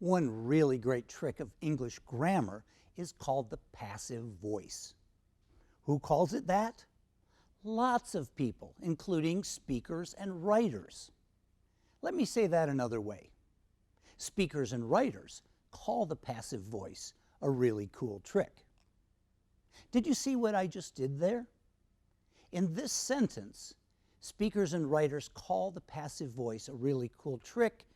One really great trick of English grammar is called the passive voice. Who calls it that? Lots of people, including speakers and writers. Let me say that another way. Speakers and writers call the passive voice a really cool trick. Did you see what I just did there? In this sentence, speakers and writers call the passive voice a really cool trick.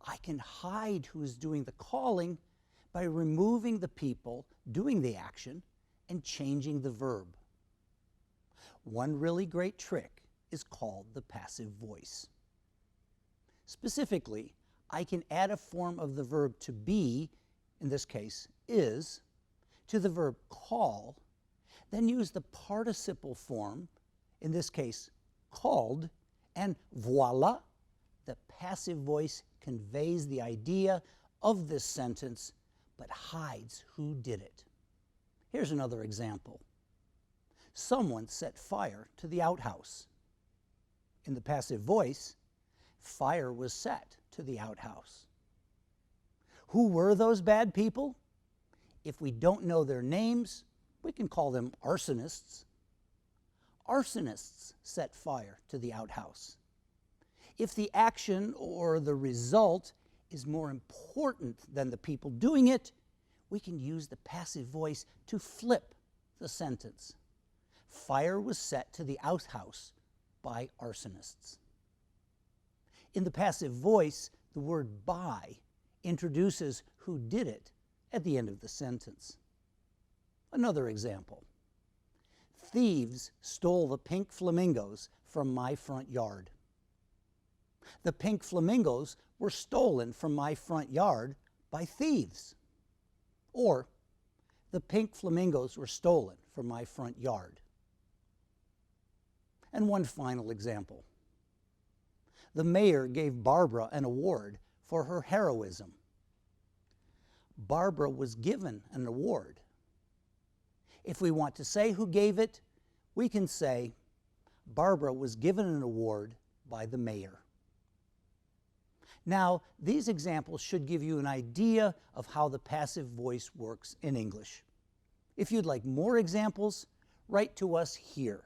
I can hide who is doing the calling by removing the people doing the action and changing the verb. One really great trick is called the passive voice. Specifically, I can add a form of the verb to be, in this case is, to the verb call, then use the participle form, in this case called, and voila, the passive voice conveys the idea of this sentence but hides who did it. Here's another example. Someone set fire to the outhouse. In the passive voice, fire was set to the outhouse. Who were those bad people? If we don't know their names, we can call them arsonists. Arsonists set fire to the outhouse. If the action or the result is more important than the people doing it, we can use the passive voice to flip the sentence. Fire was set to the outhouse by arsonists. In the passive voice, the word by introduces who did it at the end of the sentence. Another example. Thieves stole the pink flamingos from my front yard. The pink flamingos were stolen from my front yard by thieves. Or, the pink flamingos were stolen from my front yard. And one final example. The mayor gave Barbara an award for her heroism. Barbara was given an award. If we want to say who gave it, we can say Barbara was given an award by the mayor. Now, these examples should give you an idea of how the passive voice works in English. If you'd like more examples, write to us here.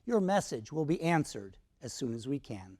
Your message will be answered as soon as we can.